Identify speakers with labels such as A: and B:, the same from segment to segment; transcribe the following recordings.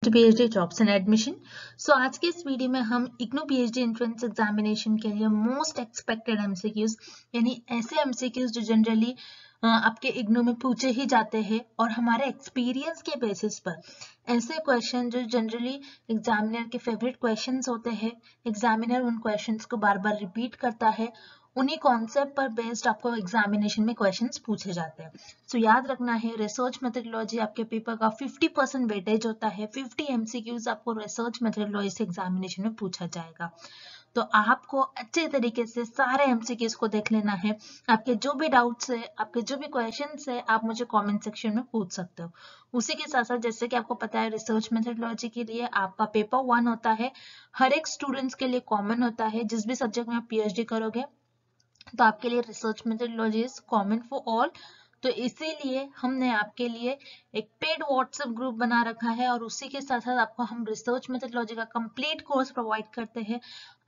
A: PhD jobs and admission. So आज के इस वीडियो में हम इग्नू PhD एंट्रेंस एग्जामिनेशन के लिए मोस्ट एक्सपेक्टेड एमसीक्यूज यानी ऐसे एमसीक्यूज जो जनरली आपके इग्नू में पूछे ही जाते हैं और हमारे एक्सपीरियंस के बेसिस पर ऐसे क्वेश्चन जो जनरली एग्जामिनर के फेवरेट क्वेश्चंस होते हैं, एग्जामिनर उन क्वेश्चंस को बार बार रिपीट करता है, उन्हीं कॉन्सेप्ट पर बेस्ड आपको एग्जामिनेशन में क्वेश्चंस पूछे जाते हैं। सो याद रखना है, रिसर्च मेथोडोलॉजी आपके पेपर का 50% वेटेज होता है। 50 एमसीक्यूज आपको रिसर्च मेथोडोलॉजी से एग्जामिनेशन में पूछा जाएगा। तो आपको अच्छे तरीके से सारे एमसीक्यूज को देख लेना है। आपके जो भी डाउट्स है, आपके जो भी क्वेश्चंस है, आप मुझे कमेंट सेक्शन में पूछ सकते हो। उसी के साथ साथ जैसे कि आपको पता है, रिसर्च मेथोडोलॉजी के लिए आपका पेपर 1 होता है, हर एक स्टूडेंट्स के लिए कॉमन होता है। जिस भी सब्जेक्ट में आप पीएचडी करोगे तो आपके लिए research methodology is common for all. तो इसीलिए हमने आपके लिए एक पेड व्हाट्सएप ग्रुप बना रखा है और उसी के साथ साथ आपको हम रिसर्च मेथोडोलॉजी का कंप्लीट कोर्स प्रोवाइड करते हैं।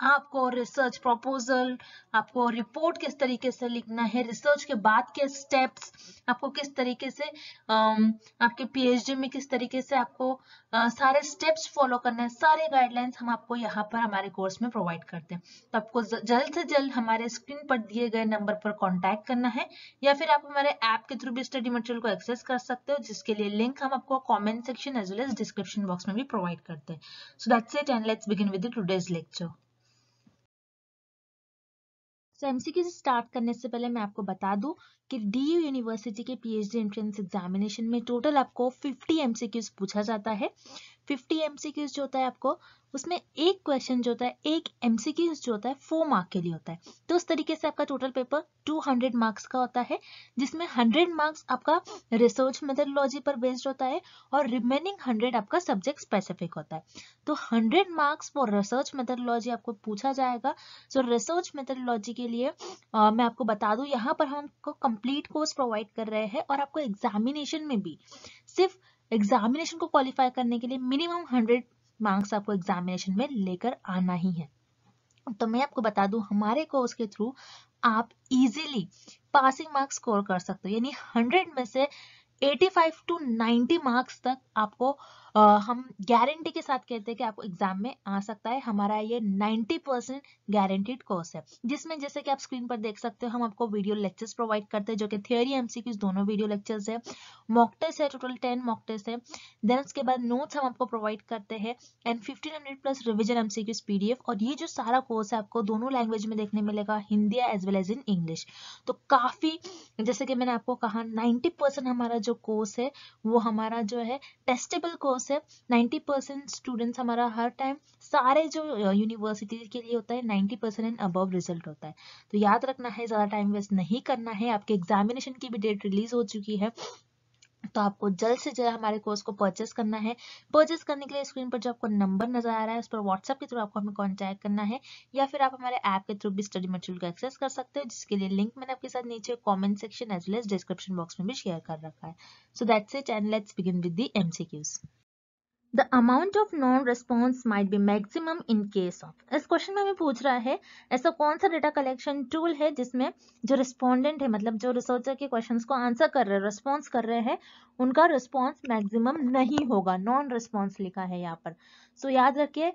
A: आपको रिसर्च प्रपोजल, आपको रिपोर्ट किस तरीके से लिखना है, रिसर्च के बाद के स्टेप्स, आपको किस तरीके से आपके पीएचडी में किस तरीके से आपको सारे स्टेप्स फॉलो करना है, सारे गाइडलाइंस हम आपको यहाँ पर हमारे कोर्स में प्रोवाइड करते हैं। तो आपको जल्द से जल्द हमारे स्क्रीन पर दिए गए नंबर पर कॉन्टैक्ट करना है या फिर आप हमारे ऐप के थ्रू भी स्टडी मटेरियल को एक्सेस कर सकते हो, जिसके लिए लिंक हम आपको comment section as well as description box में भी प्रोवाइड करते हैं। So that's it and let's begin with today's lecture. तो एमसीक्यू से स्टार्ट करने से पहले मैं आपको बता दूं कि डीयू यूनिवर्सिटी के पीएचडी एंट्रेंस एग्जामिनेशन में टोटल आपको 50 एमसीक्यूज पूछा जाता है। 50 एमसीक्यूज जो होता है आपको, उसमें एक क्वेश्चन जो होता है, एक एमसीक्यूज जो होता है 4 मार्क के लिए होता है। तो उस तरीके से आपका टोटल पेपर 200 मार्क्स का होता है, जिसमें 100 मार्क्स आपका रिसर्च मेथोडोलॉजी पर बेस्ड होता है और रिमेनिंग 100 आपका सब्जेक्ट स्पेसिफिक होता है। तो 100 मार्क्स फॉर रिसर्च मेथोडोलॉजी आपको पूछा जाएगा। सो रिसर्च मेथोडोलॉजी के लिए मैं आपको बता दूं, यहाँ पर हम आपको कंप्लीट कोर्स प्रोवाइड कर रहे हैं और आपको एग्जामिनेशन में भी सिर्फ एग्जामिनेशन को क्वालिफाई करने के लिए मिनिमम 100 मार्क्स आपको एग्जामिनेशन में लेकर आना ही है। तो मैं आपको बता दूं, हमारे कोर्स के थ्रू आप इजीली पासिंग मार्क्स स्कोर कर सकते हो, यानी 100 में से 85 टू 90 मार्क्स तक आपको हम गारंटी के साथ कहते हैं कि आपको एग्जाम में आ सकता है। हमारा ये 90% गारंटीड कोर्स है, जिसमें जैसे कि आप स्क्रीन पर देख सकते हो, हम आपको वीडियो लेक्चर्स प्रोवाइड करते हैं, जो कि थियोरी एमसीक्यूज दोनों वीडियो लेक्चर्स है। मॉक टेस्ट है, टोटल 10 मॉक टेस्ट है। देन उसके बाद नोट्स हम आपको प्रोवाइड करते हैं and 1500 plus revision MCQs PDF. और ये जो सारा कोर्स है आपको दोनों लैंग्वेज में देखने मिलेगा, Hindi as well as in English. तो काफी, जैसे कि मैंने आपको कहा, 90% हमारा जो कोर्स है वो हमारा जो है टेस्टेबल कोर्स है। 90% स्टूडेंट्स हमारा हर टाइम, सारे जो यूनिवर्सिटी के लिए होता है, 90% एंड अबव रिजल्ट होता है। तो याद रखना है, ज्यादा टाइम वेस्ट नहीं करना है। आपके एग्जामिनेशन की भी डेट रिलीज हो चुकी है, तो आपको जल्द से जल्द हमारे कोर्स को परचेस करना है। परचेस करने के लिए स्क्रीन पर जो आपको नंबर नजर आ रहा है, उस पर व्हाट्सएप के थ्रू आपको हमें कांटेक्ट करना है या फिर आप हमारे ऐप के थ्रू भी स्टडी मटेरियल को एक्सेस कर सकते हो, जिसके लिए लिंक मैंने आपके साथ नीचे comment section as well as description box में भी शेयर कर रखा है। So that's it and let's begin with the MCQs. The amount of non-response might be maximum in case of। इस क्वेश्चन में हमें पूछ रहा है, ऐसा कौन सा डेटा कलेक्शन टूल है जिसमें जो रिस्पोंडेंट है, मतलब जो रिसर्चर के क्वेश्चंस को आंसर कर रहे हैं, रिस्पॉन्स कर रहे हैं, उनका रिस्पॉन्स मैक्सिमम नहीं होगा। नॉन रिस्पॉन्स लिखा है यहाँ पर। सो याद रखिए,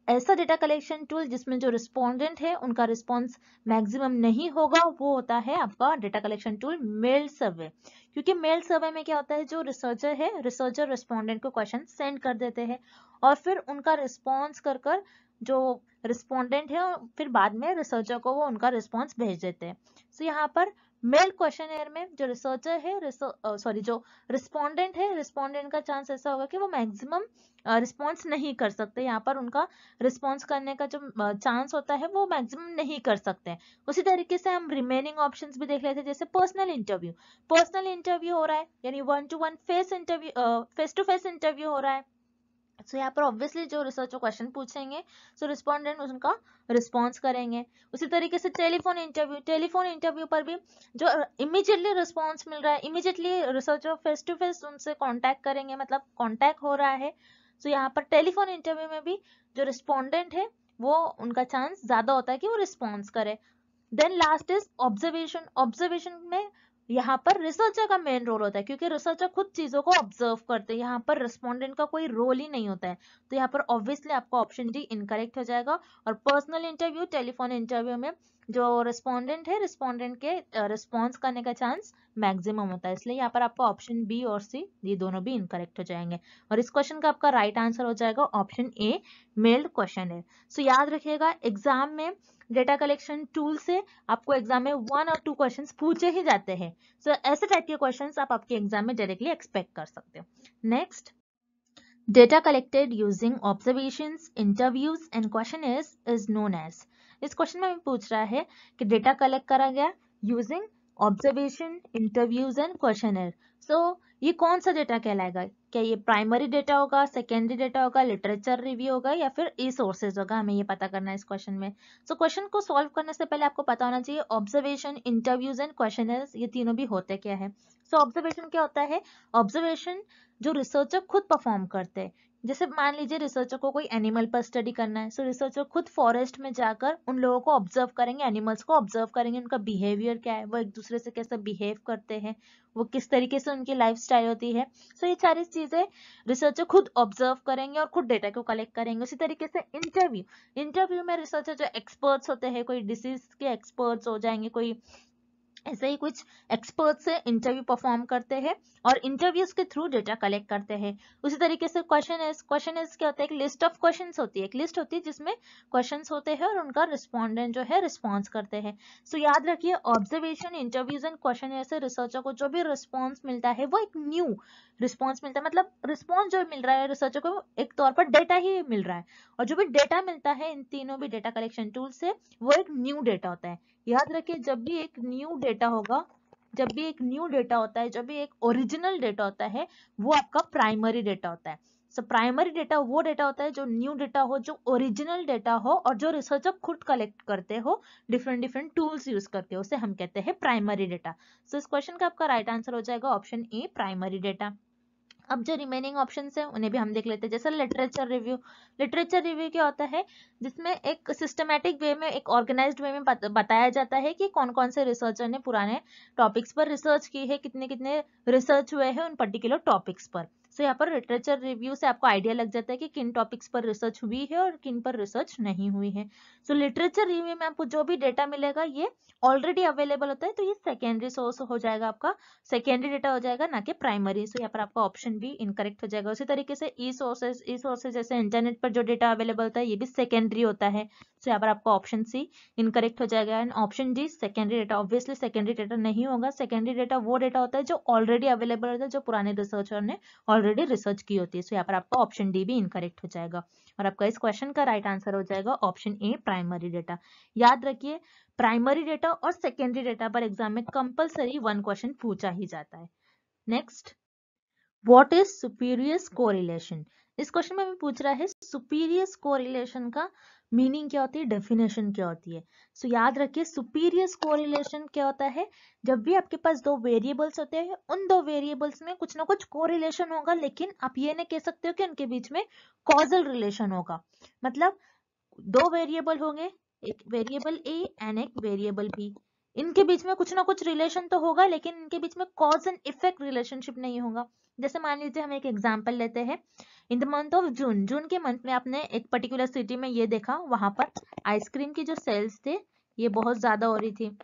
A: ऐसा डेटा कलेक्शन टूल जिसमें जो रिस्पोंडेंट है उनका रिस्पॉन्स मैक्सिमम नहीं होगा, वो होता है आपका डेटा कलेक्शन टूल मेल सर्वे। क्योंकि मेल सर्वे में क्या होता है, जो रिसर्चर है, रिसर्चर रिस्पोंडेंट को क्वेश्चन सेंड कर देते हैं और फिर उनका रिस्पॉन्स कर कर जो रिस्पोंडेंट है, फिर बाद में रिसर्चर को वो उनका रिस्पॉन्स भेज देते हैं। सो यहाँ पर मेल क्वेश्चनएयर में जो रिसर्चर है, जो रिस्पोंडेंट है, रिस्पोंडेंट का चांस ऐसा होगा कि वो मैक्सिमम रिस्पॉन्स नहीं कर सकते। यहाँ पर उनका रिस्पॉन्स करने का जो चांस होता है वो मैक्सिमम नहीं कर सकते। उसी तरीके से हम रिमेनिंग ऑप्शंस भी देख लेते हैं, जैसे पर्सनल इंटरव्यू। पर्सनल इंटरव्यू हो रहा है, यानी 1 to 1 face to face interview हो रहा है। सो यहाँ पर ऑब्वियसली जो रिसर्चर क्वेश्चन पूछेंगे, सो रिस्पोंडेंट उनका रिस्पॉन्स करेंगे। उसी तरीके से टेलीफोन इंटरव्यू, टेलीफोन इंटरव्यू पर भी जो इमीडिएटली रिस्पॉन्स मिल रहा है, immediately researcher face to face उनसे कांटेक्ट करेंगे, मतलब कांटेक्ट हो रहा है। सो यहाँ पर टेलीफोन इंटरव्यू में भी जो रिस्पोंडेंट है वो, उनका चांस ज्यादा होता है कि वो रिस्पॉन्स करे। Then last is observation. Observation में यहाँ पर रिसर्चर का मेन रोल होता है, क्योंकि रिसर्चर खुद चीजों को ऑब्जर्व करते हैं, यहाँ पर रिस्पोंडेंट का कोई रोल ही नहीं होता है। तो यहाँ पर ऑब्वियसली आपका ऑप्शन डी इनकरेक्ट हो जाएगा। और पर्सनल इंटरव्यू, टेलीफोन इंटरव्यू में जो रिस्पोंडेंट है, रिस्पोंडेंट के रिस्पॉन्स करने का चांस मैक्सिमम होता है, इसलिए यहाँ पर आपका ऑप्शन बी और सी ये दोनों भी इनकरेक्ट हो जाएंगे। और इस क्वेश्चन का आपका राइट आंसर हो जाएगा ऑप्शन ए, मेल्ड क्वेश्चन है। सो याद रखिएगा, एग्जाम में डेटा कलेक्शन टूल से आपको एग्जाम में 1 और 2 क्वेश्चंस पूछे ही जाते हैं। सो ऐसे टाइप के क्वेश्चंस आप आपके एग्जाम में डायरेक्टली एक्सपेक्ट कर सकते हो। Next, data collected using observations, interviews and questionnaires is known as. इस क्वेश्चन में पूछ रहा है कि डेटा कलेक्ट करा गया using observation, interviews and questionnaire. So ये कौन सा डेटा कहलाएगा? क्या ये प्राइमरी डेटा होगा, सेकेंडरी डेटा होगा, लिटरेचर रिव्यू होगा, या फिर ई सोर्सेज होगा? हमें ये पता करना है इस क्वेश्चन में। सो क्वेश्चन को सॉल्व करने से पहले आपको पता होना चाहिए ऑब्जर्वेशन, इंटरव्यूज एंड क्वेश्चनर्स ये तीनों भी होते क्या है। सो ऑब्जर्वेशन क्या होता है? ऑब्जर्वेशन जो रिसर्चर खुद परफॉर्म करते हैं। जैसे मान लीजिए रिसर्चर को कोई एनिमल पर स्टडी करना है, सो रिसर्चर खुद फॉरेस्ट में जाकर उन लोगों को ऑब्जर्व करेंगे, एनिमल्स को ऑब्जर्व करेंगे, उनका बिहेवियर क्या है, वो एक दूसरे से कैसे बिहेव करते हैं, वो किस तरीके से उनकी लाइफ स्टाइल होती है। सो ये सारी चीजें रिसर्चर खुद ऑब्जर्व करेंगे और खुद डेटा को कलेक्ट करेंगे। उसी तरीके से इंटरव्यू में रिसर्चर जो एक्सपर्ट्स होते हैं, कोई डिसीज के एक्सपर्ट्स हो जाएंगे, कोई ऐसे ही कुछ एक्सपर्ट से इंटरव्यू परफॉर्म करते हैं और इंटरव्यूज के थ्रू डेटा कलेक्ट करते हैं। उसी तरीके से क्वेश्चन इज क्या होता है? एक लिस्ट ऑफ क्वेश्चंस होती है, एक लिस्ट होती है जिसमें क्वेश्चंस होते हैं और उनका रिस्पोंडेंट जो है रिस्पॉन्स करते हैं। सो याद रखिए, ऑब्जर्वेशन, इंटरव्यूज एंड क्वेश्चन से रिसर्चर को जो भी रिस्पॉन्स मिलता है वो एक न्यू रिस्पॉन्स मिलता है, मतलब रिस्पॉन्स जो मिल रहा है रिसर्चर को एक तौर पर डेटा ही मिल रहा है, और जो भी डेटा मिलता है इन तीनों भी डेटा कलेक्शन टूल से वो एक न्यू डेटा होता है। याद रखिए, जब भी एक न्यू डेटा होगा, जब भी एक न्यू डेटा होता है, जब भी एक ओरिजिनल डेटा होता है, वो आपका प्राइमरी डेटा होता है। सो प्राइमरी डेटा वो डेटा होता है जो न्यू डेटा हो, जो ओरिजिनल डेटा हो और जो रिसर्चर खुद कलेक्ट करते हो डिफरेंट टूल्स यूज करके, उसे हम कहते हैं प्राइमरी डेटा। सो इस क्वेश्चन का आपका राइट आंसर हो जाएगा ऑप्शन ए, प्राइमरी डेटा। अब जो रिमेनिंग ऑप्शंस हैं उन्हें भी हम देख लेते हैं। जैसे लिटरेचर रिव्यू क्या होता है? जिसमें एक सिस्टमैटिक वे में, एक ऑर्गेनाइज्ड वे में बताया जाता है कि कौन कौन से रिसर्चर ने पुराने टॉपिक्स पर रिसर्च की है, कितने कितने रिसर्च हुए हैं उन पर्टिकुलर टॉपिक्स पर। सो यहाँ पर लिटरेचर रिव्यू से आपको आइडिया लग जाता है कि किन टॉपिक्स पर रिसर्च हुई है और किन पर रिसर्च नहीं हुई है। सो लिटरेचर रिव्यू में आपको जो भी डेटा मिलेगा ये ऑलरेडी अवेलेबल होता है, तो ये सेकेंडरी सोर्स हो जाएगा, आपका सेकेंडरी डेटा हो जाएगा, ना कि प्राइमरी। सो यहाँ पर आपका ऑप्शन बी इनकरेक्ट हो जाएगा। उसी तरीके से ई सोर्सेज जैसे इंटरनेट पर जो डेटा अवेलेबल होता है ये भी सेकेंडरी होता है। सो यहाँ पर आपका ऑप्शन सी इनकरेक्ट हो जाएगा and option D secondary data. Obviously secondary data नहीं होगा, सेकेंडरी डेटा वो डेटा होता है जो ऑलरेडी अवेलेबल होता है, जो पुराने रिसर्चर ने ऑलरेडी रिसर्च की होती है। सो यहाँ पर आपका ऑप्शन डी भी इनकरेक्ट हो जाएगा और आपका इस क्वेश्चन का राइट आंसर हो जाएगा ऑप्शन ए, प्राइमरी डेटा। याद रखिए, प्राइमरी डेटा और सेकेंडरी डेटा पर एग्जाम में कंपलसरी 1 क्वेश्चन पूछा ही जाता है। Next, what is spurious correlation? इस क्वेश्चन में हमें पूछ रहा है सुपीरियस कोरिलेशन का मीनिंग क्या होती है, डेफिनेशन क्या होती है। सो याद रखिए, सुपीरियस कोरिलेशन क्या होता है? जब भी आपके पास 2 वेरिएबल्स होते हैं, उन 2 वेरिएबल्स में कुछ ना कुछ कोरिलेशन होगा, लेकिन आप ये नहीं कह सकते हो कि उनके बीच में कॉजल रिलेशन होगा। मतलब 2 वेरिएबल होंगे, एक वेरिएबल ए एंड एक वेरिएबल बी, इनके बीच में कुछ ना कुछ रिलेशन तो होगा, लेकिन इनके बीच में कॉज एंड इफेक्ट रिलेशनशिप नहीं होगा। जैसे मान लीजिए हम एक एग्जांपल लेते हैं, in the month of June के मंथ में आपने एक पर्टिकुलर सिटी में ये देखा, वहां पर आइसक्रीम की जो सेल्स थे ये बहुत ज्यादा हो रही थी,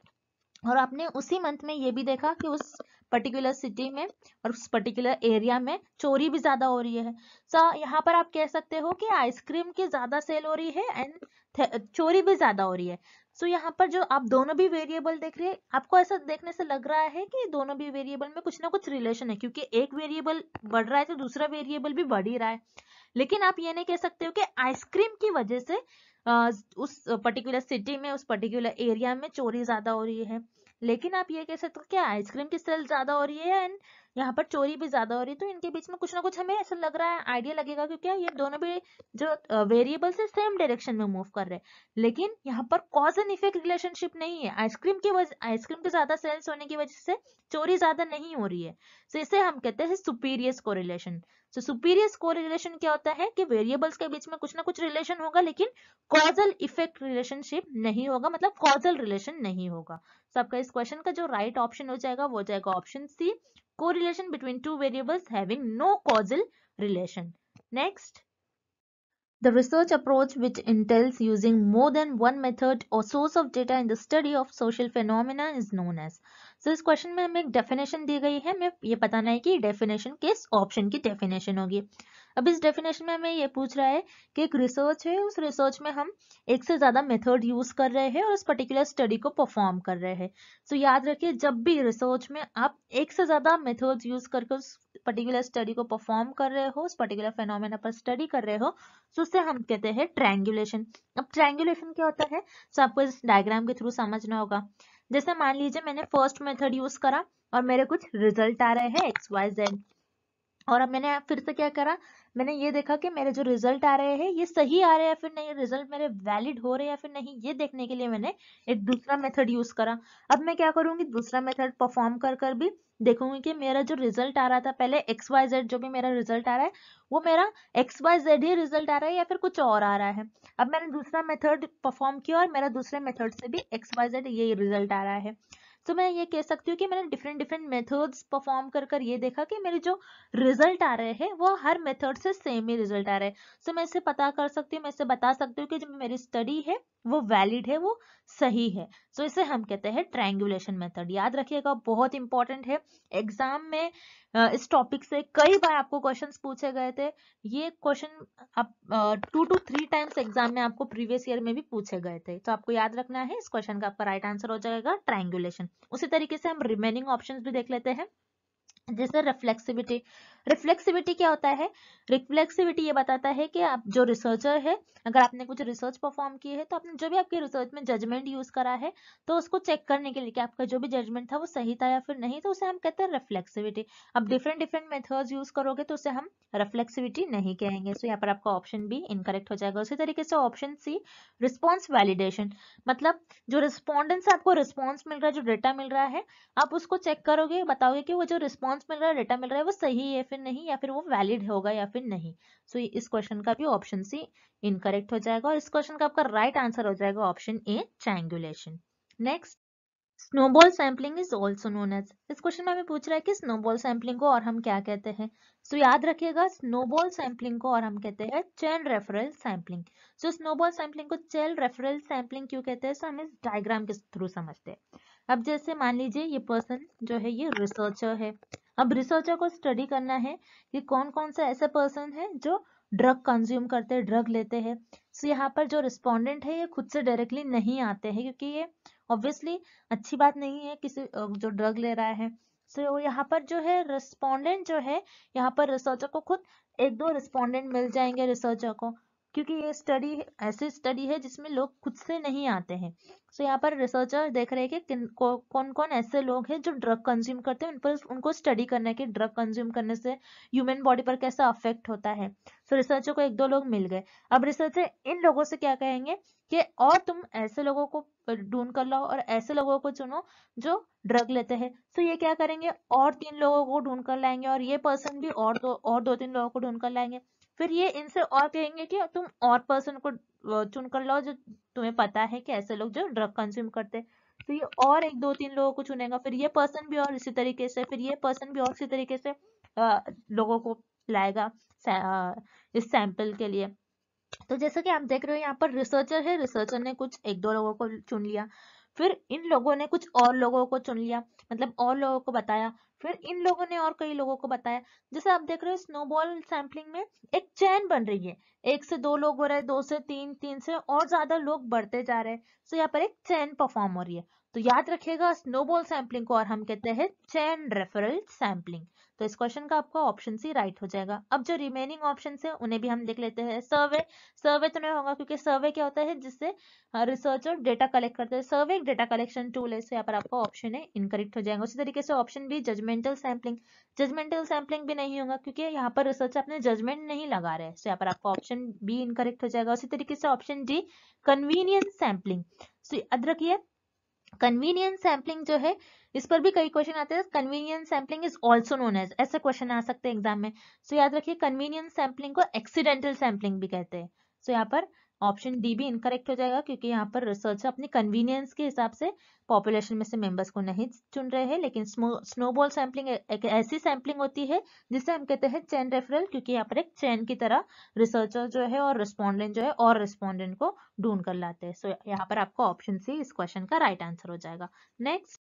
A: और आपने उसी मंथ में ये भी देखा कि उस पर्टिकुलर सिटी में और उस पर्टिकुलर एरिया में चोरी भी ज्यादा हो रही है। सो यहाँ पर आप कह सकते हो कि आइसक्रीम की ज्यादा सेल हो रही है एंड चोरी भी ज्यादा हो रही है। सो यहाँ पर जो आप दोनों भी वेरिएबल देख रहे हैं, आपको ऐसा देखने से लग रहा है कि दोनों भी वेरिएबल में कुछ ना कुछ रिलेशन है, क्योंकि एक वेरिएबल बढ़ रहा है तो दूसरा वेरिएबल भी बढ़ ही रहा है। लेकिन आप ये नहीं कह सकते हो कि आइसक्रीम की वजह से उस पर्टिकुलर सिटी में, उस पर्टिकुलर एरिया में चोरी ज्यादा हो रही है। लेकिन आप ये कह सकते हो कि आइसक्रीम की सेल ज्यादा हो रही है एंड यहाँ पर चोरी भी ज्यादा हो रही है, तो इनके बीच में कुछ ना कुछ हमें ऐसा लग रहा है, आइडिया लगेगा, क्योंकि ये दोनों भी जो वेरिएबल्स है सेम डायरेक्शन में मूव कर रहे हैं। लेकिन यहाँ पर कॉज एंड इफेक्ट रिलेशनशिप नहीं है, आइसक्रीम के ज्यादा सेल्स होने की वजह से चोरी ज्यादा नहीं हो रही है। तो इसे हम कहते हैं सुपीरियस कोरिलेशन। सो सुपीरियस कोरिलेशन क्या होता है कि वेरिएबल्स के बीच में कुछ ना कुछ रिलेशन होगा लेकिन कॉजल इफेक्ट रिलेशनशिप नहीं होगा, मतलब कॉजल रिलेशन नहीं होगा। तो आपका इस क्वेश्चन का जो राइट ऑप्शन हो जाएगा वो जाएगा option C, correlation between two variables having no causal relation. Next, the research approach which entails using more than one method or source of data in the study of social phenomena is known as। So इस question में हमें एक definition दी गई है, हमें ये बताना है कि डेफिनेशन किस ऑप्शन की डेफिनेशन होगी। अब इस डेफिनेशन में हमें ये पूछ रहा है कि एक रिसर्च है, उस रिसर्च में हम एक से ज्यादा मेथड यूज कर रहे हैं और उस पर्टिकुलर स्टडी को परफॉर्म कर रहे हैं। सो याद रखिए, जब भी रिसर्च में आप एक से ज्यादा मेथड्स यूज करके उस पर्टिकुलर स्टडी को परफॉर्म कर रहे हो, उस पर्टिकुलर फेनोमेना पर स्टडी कर रहे हो, तो उसे हम कहते हैं ट्रायंगुलेशन। अब ट्रायंगुलेशन क्या होता है, तो आपको इस डायग्राम के थ्रू समझना होगा। जैसे मान लीजिए मैंने फर्स्ट मेथड यूज करा और मेरे कुछ रिजल्ट आ रहे हैं एक्स वाई जेड, और अब मैंने फिर से क्या करा, मैंने ये देखा कि मेरे जो रिजल्ट आ रहे हैं ये सही आ रहे हैं फिर नहीं, रिजल्ट मेरे वैलिड हो रहे हैं या फिर नहीं, ये देखने के लिए मैंने एक दूसरा मेथड यूज करा। अब मैं क्या करूंगी, दूसरा मेथड परफॉर्म कर कर भी देखूंगी कि मेरा जो रिजल्ट आ रहा था पहले एक्स वाई जेड, जो भी मेरा रिजल्ट आ रहा है वो मेरा एक्स वाई जेड ही रिजल्ट आ रहा है या फिर कुछ और आ रहा है। अब मैंने दूसरा मेथड परफॉर्म किया और मेरा दूसरे मेथड से भी एक्स वाई जेड यही रिजल्ट आ रहा है। तो मैं ये कह सकती हूँ कि मैंने डिफरेंट डिफरेंट मेथड्स परफॉर्म कर कर ये देखा कि मेरे जो रिजल्ट आ रहे हैं वो हर मेथड से सेम ही रिजल्ट आ रहे हैं। सो मैं इससे पता कर सकती हूँ, मैं इससे बता सकती हूँ कि जो मेरी स्टडी है वो वैलिड है, वो सही है। सो इसे हम कहते हैं ट्रायंगुलेशन मेथड। याद रखिएगा, बहुत इंपॉर्टेंट है। एग्जाम में इस टॉपिक से कई बार आपको क्वेश्चंस पूछे गए थे। ये क्वेश्चन आप 2 to 3 टाइम्स एग्जाम में आपको प्रीवियस ईयर में भी पूछे गए थे, तो आपको याद रखना है। इस क्वेश्चन का आपका राइट आंसर हो जाएगा ट्रायंगुलेशन। उसी तरीके से हम रिमेनिंग ऑप्शंस भी देख लेते हैं। जैसे रिफ्लेक्सिविटी, रिफ्लेक्सिविटी क्या होता है, रिफ्लेक्सिविटी ये बताता है कि आप जो रिसर्चर है, अगर आपने कुछ रिसर्च परफॉर्म की है तो आपने जो भी आपके रिसर्च में जजमेंट यूज करा है तो उसको चेक करने के लिए कि आपका जो भी जजमेंट था वो सही था या फिर नहीं, तो उसे हम कहते हैं रिफ्लेक्सिविटी। अब डिफरेंट डिफरेंट मेथड्स यूज करोगे तो उसे हम रिफ्लेक्सिविटी नहीं कहेंगे। सो यहाँ पर आपका ऑप्शन बी इनकरेक्ट हो जाएगा। उसी तरीके से ऑप्शन सी, रिस्पॉन्स वैलिडेशन, मतलब जो रिस्पॉन्डेंट से आपको रिस्पॉन्स मिल रहा है, जो डेटा मिल रहा है, आप उसको चेक करोगे, बताओगे कि वो जो रिस्पॉन्स मिल रहा है, डेटा मिल रहा है, वो सही है फिर नहीं, या फिर वो वैलिड होगा या फिर नहीं। सो इस क्वेश्चन का भी ऑप्शन सी इनकरेक्ट हो जाएगा और इस क्वेश्चन का आपका राइट आंसर हो जाएगा option A, triangulation. Next, snowball sampling is also known as. इस क्वेश्चन में हमें पूछ रहा है कि स्नोबॉल सैम्पलिंग को और हम क्या कहते हैं। सो याद रखिएगा, स्नोबॉल सैम्पलिंग को और हम कहते हैं चेन रेफरल सैम्पलिंग। सो स्नोबॉल सैम्पलिंग को चेन रेफरल सैम्पलिंग क्यों कहते हैं, सो हम इस डायग्राम के थ्रू समझते हैं। अब जैसे मान लीजिए ये पर्सन जो है ये रिसर्चर है। अब रिसर्चर को स्टडी करना है कि कौन कौन से ऐसे पर्सन है जो ड्रग कंज्यूम करते हैं, ड्रग लेते हैं। सो यहाँ पर जो रिस्पोंडेंट है ये खुद से डायरेक्टली नहीं आते हैं, क्योंकि ये ऑब्वियसली अच्छी बात नहीं है किसी जो ड्रग ले रहा है। सो यहाँ पर जो है रिस्पोंडेंट जो है, यहाँ पर रिसर्चर को खुद एक दो रिस्पोंडेंट मिल जाएंगे रिसर्चर को, क्योंकि ये स्टडी ऐसी स्टडी है जिसमें लोग खुद से नहीं आते हैं। सो यहाँ पर रिसर्चर देख रहे हैं कि कौन कौन ऐसे लोग हैं जो ड्रग कंज्यूम करते हैं, उन पर उनको स्टडी करना है कि ड्रग कंज्यूम करने से ह्यूमन बॉडी पर कैसा अफेक्ट होता है। सो रिसर्चर को एक दो लोग मिल गए। अब रिसर्चर इन लोगों से क्या कहेंगे कि और तुम ऐसे लोगों को ढूंढ कर लाओ और ऐसे लोगों को चुनो जो ड्रग लेते हैं। सो ये क्या करेंगे, और 3 लोगों को ढूंढ कर लाएंगे और ये पर्सन भी और दो 3 लोगों को ढूंढ कर लाएंगे। फिर ये इनसे और कहेंगे कि तुम और पर्सन को चुन कर लाओ जो तुम्हें पता है कि ऐसे लोग जो ड्रग कंज्यूम करते हैं। तो ये और एक दो 3 लोगों को चुनेगा, फिर ये पर्सन भी और इसी तरीके से, फिर ये पर्सन भी और इसी तरीके से लोगों को लाएगा इस सैंपल के लिए। तो जैसा कि आप देख रहे हो यहाँ पर रिसर्चर है, रिसर्चर ने कुछ एक दो लोगों को चुन लिया, फिर इन लोगों ने कुछ और लोगों को चुन लिया, मतलब और लोगों को बताया, फिर इन लोगों ने और कई लोगों को बताया। जैसे आप देख रहे हो स्नोबॉल सैम्पलिंग में एक चेन बन रही है, 1 से 2 लोग हो रहे हैं, 2 से 3, 3 से और ज्यादा लोग बढ़ते जा रहे हैं। तो यहाँ पर एक चेन परफॉर्म हो रही है। तो याद रखिएगा, स्नोबॉल सैम्पलिंग को और हम कहते हैं चेन रेफरल सैम्पलिंग। तो इस क्वेश्चन का आपका ऑप्शन सी राइट हो जाएगा। अब जो रिमेनिंग ऑप्शन है उन्हें भी हम देख लेते हैं। सर्वे, सर्वे तो नहीं होगा क्योंकि सर्वे क्या होता है जिससे रिसर्चर डेटा कलेक्ट करते हैं, सर्वे एक डेटा कलेक्शन टूल है। इससे यहाँ पर आपका ऑप्शन है इनकरेक्ट हो जाएगा। उसी तरीके से option B, judgemental sampling, judgemental sampling भी नहीं होगा क्योंकि यहाँ पर रिसर्चर अपने जजमेंट नहीं लगा रहे हैं। तो यहाँ पर आपका ऑप्शन बी इनकरेक्ट हो जाएगा। उसी तरीके से ऑप्शन डी, कन्वीनियंस सैम्पलिंग। याद रखिए कन्वीनियंस सैम्पलिंग जो है, इस पर भी कई क्वेश्चन आते हैं। Convenience sampling is also known as, ऐसे क्वेश्चन आ सकते हैं एग्जाम में। सो याद रखिए कन्वीनियंस सैम्पलिंग को एक्सीडेंटल सैम्पलिंग भी कहते हैं। सो यहाँ पर ऑप्शन डी भी इनकरेक्ट हो जाएगा, क्योंकि यहाँ पर रिसर्चर अपनी कन्वीनियंस के हिसाब से पॉपुलेशन में से मेंबर्स को नहीं चुन रहे हैं। लेकिन स्नोबॉल सैम्पलिंग एक ऐसी सैम्पलिंग होती है जिसे हम कहते हैं चेन रेफरल, क्योंकि यहाँ पर एक चेन की तरह रिसर्चर जो है और रिस्पॉन्डेंट जो है और रिस्पॉन्डेंट को ढूंढ कर लाते हैं। सो यहाँ पर आपको ऑप्शन सी इस क्वेश्चन का राइट आंसर हो जाएगा। Next,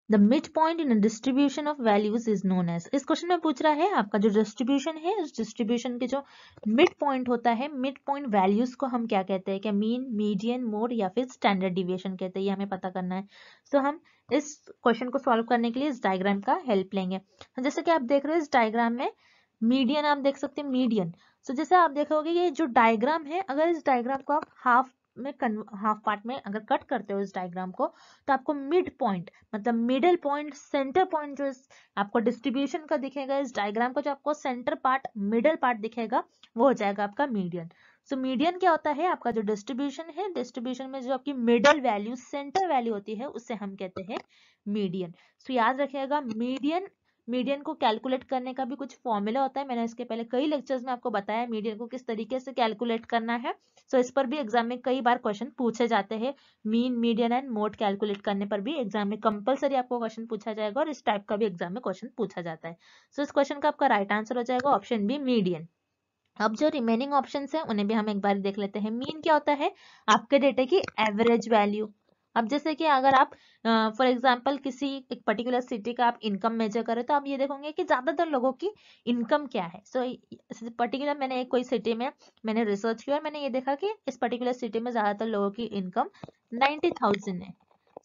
A: the mid point in distribution of values is known as. इस क्वेश्चन में पूछ रहा है आपका जो डिस्ट्रीब्यूशन है, उस डिस्ट्रीब्यूशन के जो मिड पॉइंट होता है, मिड पॉइंट वैल्यूज को हम क्या कहते हैं? क्या मीन, मीडियन, मोड या फिर स्टैंडर्ड डिविएशन कहते हैं? ये हमें पता करना है। तो हम इस क्वेश्चन को सॉल्व करने के लिए इस डायग्राम का हेल्प लेंगे। जैसे कि आप देख रहे हो इस डायग्राम में मीडियन आप देख सकते हैं, मीडियन। सो जैसे आप देखोगे ये जो डायग्राम है, अगर इस डायग्राम को आप हाफ पार्ट में अगर कट करते हो इस डायग्राम को, तो आपको मिड पॉइंट मतलब मिडल पॉइंट, सेंटर पॉइंट जो आपको डिस्ट्रीब्यूशन का दिखेगा इस डायग्राम का, जो आपको सेंटर पार्ट, मिडल पार्ट दिखेगा, वो हो जाएगा आपका मीडियन। सो मीडियन क्या होता है? आपका जो डिस्ट्रीब्यूशन है, डिस्ट्रीब्यूशन में जो आपकी मिडल वैल्यू, सेंटर वैल्यू होती है, उससे हम कहते हैं मीडियन। सो याद रखिएगा मीडियन को कैलकुलेट करने का भी कुछ फॉर्मूला होता है। मैंने इसके पहले कई लेक्चर्स में आपको बताया मीडियन को किस तरीके से कैलकुलेट करना है। सो इस पर भी एग्जाम में कई बार क्वेश्चन पूछे जाते हैं। Mean, median and mode calculate करने पर भी एग्जाम में कंपलसरी आपको क्वेश्चन पूछा जाएगा, और इस टाइप का भी एग्जाम में क्वेश्चन पूछा जाता है। सो इस क्वेश्चन का आपका राइट आंसर हो जाएगा ऑप्शन बी, मीडियन। अब जो रिमेनिंग ऑप्शंस हैं उन्हें भी हम एक बार देख लेते हैं। मीन क्या होता है? आपके डेटा की एवरेज वैल्यू। अब जैसे कि अगर आप फॉर एग्जांपल किसी एक पर्टिकुलर सिटी का आप इनकम मेजर करें, तो आप ये देखोगे कि ज्यादातर लोगों की इनकम क्या है। सो पर्टिकुलर मैंने एक कोई सिटी में मैंने रिसर्च किया और मैंने ये देखा कि इस पर्टिकुलर सिटी में ज्यादातर लोगों की इनकम 90,000 है।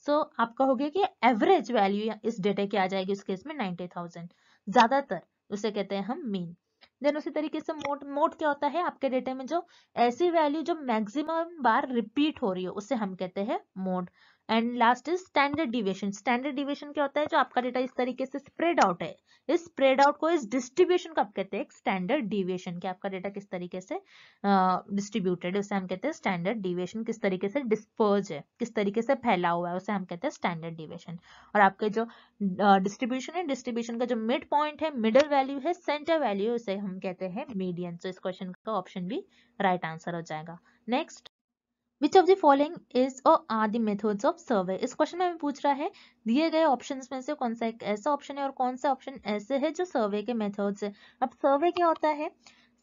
A: सो आप कहोगे कि एवरेज वैल्यू इस डेटा की आ जाएगी उस केस में 90,000, ज्यादातर, उसे कहते हैं हम मीन। देन उसी तरीके से मोड क्या होता है? आपके डेटा में जो ऐसी वैल्यू जो मैक्सिमम बार रिपीट हो रही हो, उसे हम कहते हैं mode. And last is standard deviation. Standard deviation क्या होता है? जो आपका डेटा इस तरीके से स्प्रेड आउट है, इस स्प्रेड आउट को, इस डिस्ट्रीब्यूशन को आप कहते हैं स्टैंडर्ड डिविएशन। कि आपका डेटा किस तरीके से डिस्ट्रीब्यूटेड है, उसे हम कहते हैं स्टैंडर्ड डिविएशन। किस तरीके से डिस्पर्ज है, किस तरीके से फैला हुआ है, उसे हम कहते हैं स्टैंडर्ड डिविएशन। और आपके जो डिस्ट्रीब्यूशन है, डिस्ट्रीब्यूशन का जो मिड पॉइंट है, मिडल वैल्यू है, सेंटर वैल्यू, उसे हम कहते हैं मीडियन। तो इस क्वेश्चन का ऑप्शन भी राइट आंसर हो जाएगा। Next, which of the following is और are the methods of survey. इस क्वेश्चन में हमें पूछ रहा है दिए गए ऑप्शंस में से कौन सा एक ऐसा ऑप्शन है और कौन सा ऑप्शन ऐसे है जो सर्वे के मेथड्स है। अब सर्वे क्या होता है?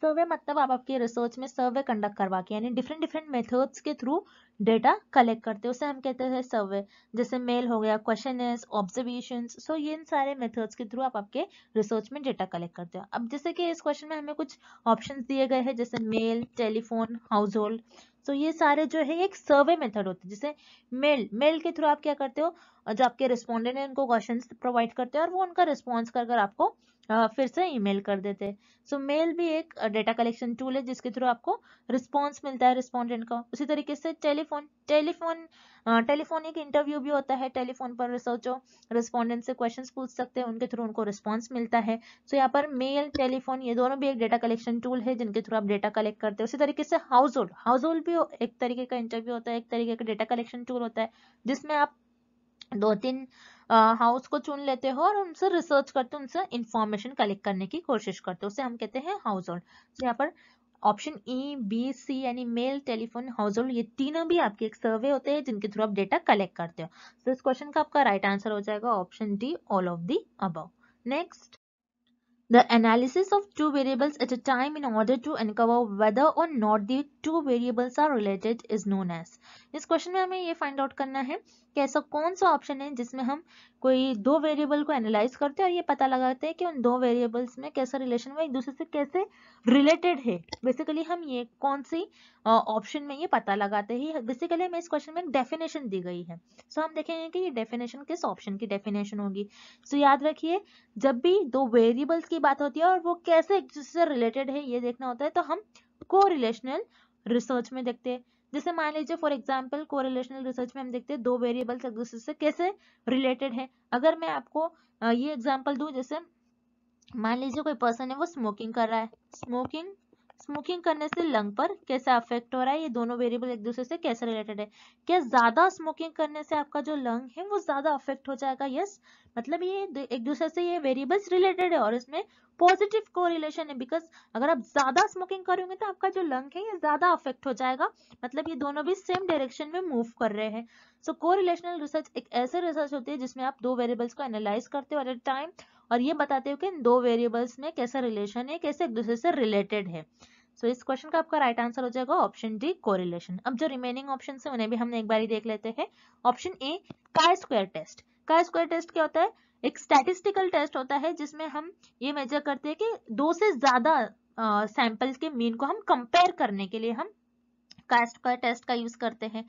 A: सर्वे मतलब आप आपके रिसर्च में सर्वे कंडक्ट करवा के, यानी डिफरेंट डिफरेंट मेथड्स के थ्रू डेटा कलेक्ट करते हैं, उसे हम कहते हैं सर्वे। जैसे मेल हो गया, क्वेश्चनर्स, ऑब्जर्वेशंस। सो ये इन सारे मेथड्स के थ्रू आप आपके रिसर्च में डेटा कलेक्ट करते हो। अब जैसे कि इस क्वेश्चन में हमें कुछ ऑप्शंस दिए गए हैं, जैसे मेल, टेलीफोन, हाउस होल्ड। तो ये सारे जो है एक सर्वे मेथड होते हैं। जैसे मेल के थ्रू आप क्या करते हो? जो आपके रिस्पोंडेंट है उनको क्वेश्चंस प्रोवाइड करते हैं और वो उनका रिस्पॉन्स कर आपको फिर से ईमेल कर देते हैं। सो मेल भी एक डेटा कलेक्शन टूल है जिसके थ्रू आपको रिस्पॉन्स मिलता है रिस्पोंडेंट का। उसी तरीके से टेलीफोन एक इंटरव्यू भी होता है। टेलीफोन पर रिसर्चर रिस्पोंडेंट से क्वेश्चंस पूछ सकते हैं, उनके थ्रू उनको रिस्पॉन्स मिलता है। सो यहाँ पर मेल, टेलीफोन, ये दोनों भी एक डेटा कलेक्शन टूल है जिनके थ्रू आप डेटा कलेक्ट करते हैं। उसी तरीके से हाउस होल्ड भी एक तरीके का इंटरव्यू होता है, एक तरीके का डेटा कलेक्शन टूल होता है, जिसमें आप 2-3 हाउस को चुन लेते हो और उनसे रिसर्च करते हो, उनसे इंफॉर्मेशन कलेक्ट करने की कोशिश करते हो, उसे हम कहते हैं हाउस होल्ड। तो यहाँ पर ऑप्शन ई, बी, सी यानी मेल, टेलीफोन, हाउस होल्ड, ये तीनों भी आपके एक सर्वे होते हैं जिनके थ्रू आप डेटा कलेक्ट करते हो। तो इस क्वेश्चन का आपका राइट आंसर हो जाएगा option D, all of the above. Next, the analysis of two variables at a time in order to uncover whether or not the two variables are related is known as। इस question में हमें ये find out करना है कि ऐसा कौन सा ऑप्शन है जिसमें हम कोई दो वेरिएबल को एनालाइज करते हैं और ये पता लगाते हैं कि उन दो वेरिएबल्स में कैसा रिलेशन है, एक दूसरे से कैसे रिलेटेड है। बेसिकली हम ये कौन सी ऑप्शन में ये पता लगाते हैं। बेसिकली हमें इस क्वेश्चन में एक डेफिनेशन दी गई है। सो हम देखेंगे कि ये डेफिनेशन किस ऑप्शन की डेफिनेशन होगी। सो याद रखिए, जब भी दो वेरिएबल्स की बात होती है और वो कैसे एक दूसरे से रिलेटेड है ये देखना होता है, तो हम कोरिलेशनल रिसर्च में देखते हैं। जैसे मान लीजिए फॉर एग्जांपल कोरिलेशनल रिसर्च में हम देखते हैं दो वेरिएबल्स एक दूसरे से कैसे रिलेटेड है। अगर मैं आपको ये एग्जांपल दूं, जैसे मान लीजिए कोई पर्सन है वो स्मोकिंग कर रहा है, स्मोकिंग स्मोकिंग करने से लंग पर कैसा अफेक्ट हो रहा है, ये दोनों वेरिएबल एक दूसरे से कैसे रिलेटेड है। क्या ज्यादा स्मोकिंग करने से आपका जो लंग है वो ज्यादा अफेक्ट हो जाएगा, यस, मतलब ये एक दूसरे से ये वेरिएबल्स रिलेटेड है और इसमें पॉजिटिव कोरिलेशन है, बिकॉज अगर आप ज्यादा स्मोकिंग करोगे तो आपका जो लंग है ये ज्यादा अफेक्ट हो जाएगा, मतलब ये दोनों भी सेम डायरेक्शन में मूव कर रहे हैं। सो कोरिलेशनल रिसर्च एक ऐसे रिसर्च होती है जिसमें आप दो वेरिएबल्स को एनालाइज करते हो एट अ टाइम और ये बताते हो कि इन दो वेरिएबल्स में कैसा रिलेशन है, कैसे एक दूसरे से रिलेटेड है। सो इस क्वेश्चन का आपका राइट आंसर हो जाएगा ऑप्शन डी कोरिलेशन। अब जो रिमेनिंग ऑप्शन है उन्हें भी हमने एक बार देख लेते हैं। Option A chi square test. Chi square test क्या होता है, एक स्टैटिस्टिकल टेस्ट होता है जिसमें हम ये मेजर करते हैं कि दो से ज्यादा सैंपल्स के मीन को हम कंपेयर करने के लिए हम काई स्क्वायर टेस्ट का यूज करते हैं।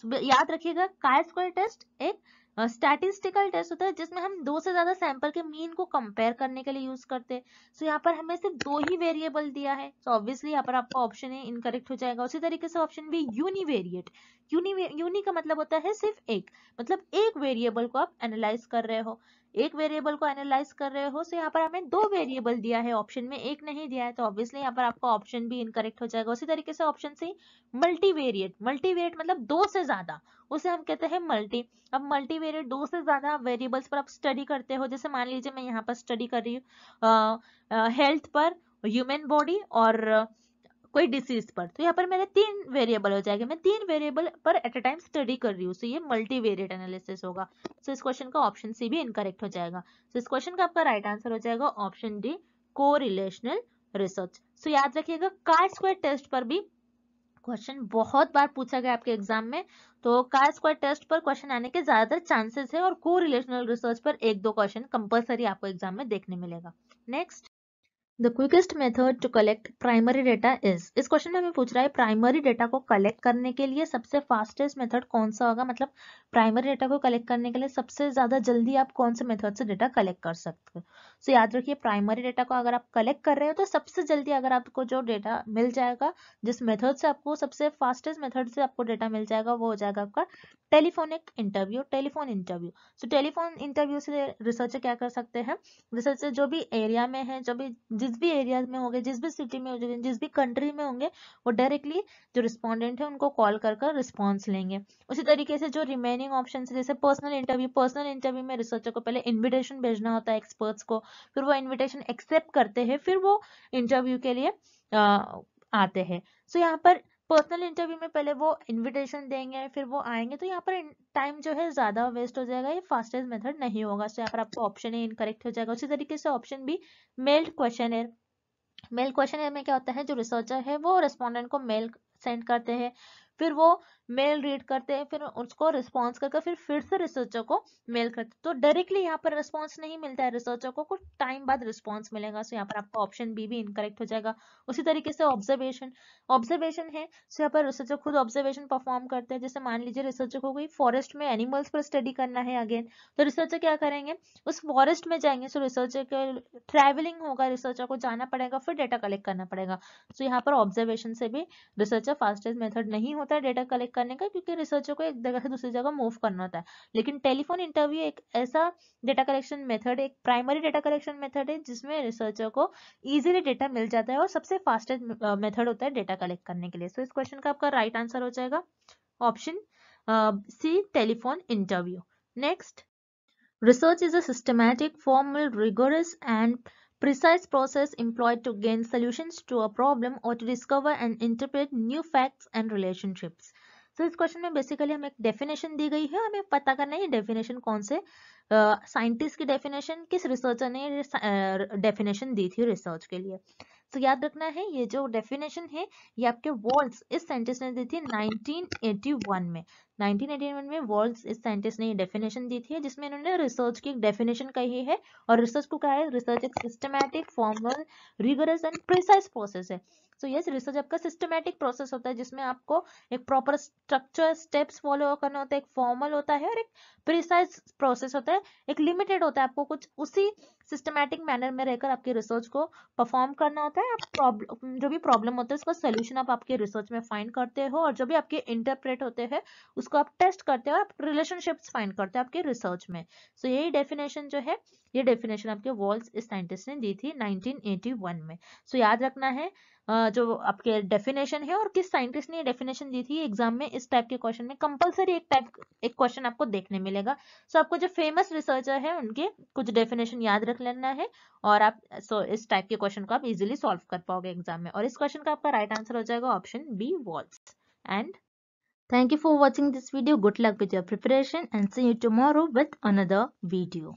A: याद रखिएगा काई स्क्वायर टेस्ट एक स्टैटिस्टिकल टेस्ट होता है जिसमें हम दो से ज्यादा सैंपल के मीन को कंपेयर करने के लिए यूज करते हैं। सो यहाँ पर हमें सिर्फ दो ही वेरिएबल दिया है, सो ऑब्वियसली यहाँ पर आपका ऑप्शन ए इनकरेक्ट हो जाएगा। उसी तरीके से ऑप्शन बी यूनिवेरिएट। यूनी का मतलब होता है सिर्फ एक, मतलब एक वेरिएबल को आप एनालाइज कर रहे हो, एक वेरिएबल को एनालाइज कर रहे हो। सो यहाँ पर हमें दो वेरिएबल दिया है, ऑप्शन में एक नहीं दिया है, तो ऑब्वियसली यहाँ पर आपका ऑप्शन भी इनकरेक्ट हो जाएगा। उसी तरीके से ऑप्शन सी मल्टीवेरिएट। मल्टीवेरिएट मतलब दो से ज्यादा, उसे हम कहते हैं मल्टी। अब मल्टीवेरिएट दो से ज्यादा वेरिएबल्स पर आप स्टडी करते हो, जैसे मान लीजिए मैं यहाँ पर स्टडी कर रही हूँ हेल्थ पर, ह्यूमन बॉडी और कोई डिसीज पर, तो यहाँ पर मेरे तीन वेरिएबल हो जाएंगे, मैं तीन वेरिएबल पर एट अ टाइम स्टडी कर रही हूँ, सो ये मल्टीवेरिएट एनालिसिस होगा। सो इस क्वेश्चन का ऑप्शन सी भी इनकरेक्ट हो जाएगा। सो इस क्वेश्चन का आपका राइट आंसर हो जाएगा ऑप्शन डी कोरिलेशनल रिसर्च। सो याद रखिएगा काई स्क्वायर टेस्ट पर भी क्वेश्चन बहुत बार पूछा गया आपके एग्जाम में, तो काई स्क्वायर टेस्ट पर क्वेश्चन आने के ज्यादातर चांसेस है और कोरिलेशनल रिसर्च पर एक दो क्वेश्चन कंपलसरी आपको एग्जाम में देखने मिलेगा। Next, the quickest method to collect primary data is. इस क्वेश्चन में हमें पूछ रहा है प्राइमरी डेटा को कलेक्ट करने के लिए सबसे फास्टेस्ट मेथड कौन सा होगा, मतलब प्राइमरी डेटा को कलेक्ट करने के लिए सबसे ज्यादा जल्दी आप कौन से मेथड से डेटा कलेक्ट कर सकते हो। सो याद रखिए प्राइमरी डेटा को अगर आप कलेक्ट कर रहे हो तो सबसे जल्दी अगर आपको जो डेटा मिल जाएगा, जिस मेथड से आपको सबसे फास्टेस्ट मेथड से आपको डेटा मिल जाएगा, वो हो जाएगा आपका टेलीफोनिक इंटरव्यू, टेलीफोन इंटरव्यू। सो टेलीफोन इंटरव्यू से रिसर्चर क्या कर सकते हैं, रिसर्चर जो भी एरिया में है, जो भी जिस भी एरिया में होंगे, जिस भी सिटी में होंगे, जिस भी कंट्री में होंगे, वो डायरेक्टली जो रिस्पोंडेंट है उनको कॉल कर रिस्पॉन्स लेंगे। उसी तरीके से जो रिमेनिंग ऑप्शन है जैसे पर्सनल इंटरव्यू, पर्सनल इंटरव्यू में रिसर्चर को पहले इन्विटेशन भेजना होता है एक्सपर्ट्स को, फिर वो इन्विटेशन एक्सेप्ट करते हैं, फिर वो इंटरव्यू के लिए आते हैं। सो यहाँ पर पर्सनल इंटरव्यू में पहले वो इनविटेशन देंगे, फिर वो आएंगे, तो यहाँ पर टाइम जो है ज्यादा वेस्ट हो जाएगा, ये फास्टेस्ट मेथड नहीं होगा। तो यहाँ पर आपको ऑप्शन ए इनकरेक्ट हो जाएगा। उसी तरीके से option B mailed questionnaire. Mail questionnaire में क्या होता है, जो रिसर्चर है वो रेस्पोंडेंट को मेल सेंड करते हैं, फिर वो मेल रीड करते हैं, फिर उसको रिस्पॉन्स करके फिर से रिसर्चर को मेल करते हैं। तो डायरेक्टली यहाँ पर रिस्पॉन्स नहीं मिलता है रिसर्चर को, कुछ टाइम बाद रिस्पॉन्स मिलेगा। सो यहाँ पर आपका ऑप्शन बी भी इनकरेक्ट हो जाएगा। उसी तरीके से ऑब्जर्वेशन, ऑब्जर्वेशन है सो यहाँ पर रिसर्चर खुद ऑब्जर्वेशन परफॉर्म करते हैं। जैसे मान लीजिए रिसर्चर को कोई फॉरेस्ट में एनिमल्स पर स्टडी करना है अगेन, तो रिसर्चर क्या करेंगे, उस फॉरेस्ट में जाएंगे, सो रिसर्चर के ट्रैवलिंग होगा, रिसर्चर को जाना पड़ेगा, फिर डेटा कलेक्ट करना पड़ेगा। सो यहाँ पर ऑब्जर्वेशन से भी रिसर्चर फास्टेस्ट मेथड नहीं होता है डेटा कलेक्ट करने का, क्योंकि रिसर्चर को एक जगह से दूसरी जगह मूव करना होता है। लेकिन टेलीफोन इंटरव्यू एक ऐसा डेटा कलेक्शन मेथड, एक प्राइमरी डेटा कलेक्शन मेथड है जिसमें रिसर्चर को इजीली डेटा मिल जाता है और सबसे फास्टेस्ट मेथड होता है डेटा कलेक्ट करने के लिए। सो इस क्वेश्चन का आपका राइट आंसर हो जाएगा option C telephone interview. Next, research is a systematic, formal, rigorous, and precise process employed to gain solutions to a problem or to discover and interpret new facts and relationships. So इस question में basically हमें एक definition दी गई है, हमें पता करना है डेफिनेशन कौन से साइंटिस्ट की डेफिनेशन, किस रिसर्चर ने डेफिनेशन दी थी रिसर्च के लिए। तो याद रखना है ये जो डेफिनेशन है ये आपके वॉल्स इस साइंटिस्ट ने दी थी 1981 में। 1981 में वॉल्स इस साइंटिस्ट ने ये डेफिनेशन दी थी जिसमें इन्होंने रिसर्च की एक डेफिनेशन कही है, और रिसर्च को कहा है रिसर्च एक systematic, formal, rigorous and precise process है। सो यस, रिसर्च आपका सिस्टमैटिक प्रोसेस होता है जिसमें आपको एक प्रॉपर स्ट्रक्चर, स्टेप्स फॉलो करना होता है, एक फॉर्मल होता है और एक प्रिसाइज प्रोसेस होता है, एक लिमिटेड होता है, आपको कुछ उसी सिस्टमैटिक मैनर में रहकर आपकी रिसर्च को परफॉर्म करना होता है। आप जो भी प्रॉब्लम होता है उसका सोल्यूशन आप आपके रिसर्च में फाइंड करते हो, और जो भी आपके इंटरप्रेट होते हैं उसको आप टेस्ट करते हो, आप रिलेशनशिप्स फाइंड करते हो आपके रिसर्च में। सो यही डेफिनेशन जो है ये डेफिनेशन आपके वॉल्स इस साइंटिस्ट ने दी थी 1981 में। सो याद रखना है जो आपके डेफिनेशन है और किस साइंटिस्ट ने ये डेफिनेशन दी थी। एग्जाम में इस टाइप के क्वेश्चन में कंपलसरी एक क्वेश्चन आपको देखने मिलेगा। सो आपको जो फेमस रिसर्चर है उनके कुछ डेफिनेशन याद रख लेना है और आप इस टाइप के क्वेश्चन को आप इजीली सॉल्व कर पाओगे एग्जाम में। और इस क्वेश्चन का आपका राइट आंसर हो जाएगा option B, walls. And thank you for watching this video. Good luck with your preparation and see you tomorrow with another video.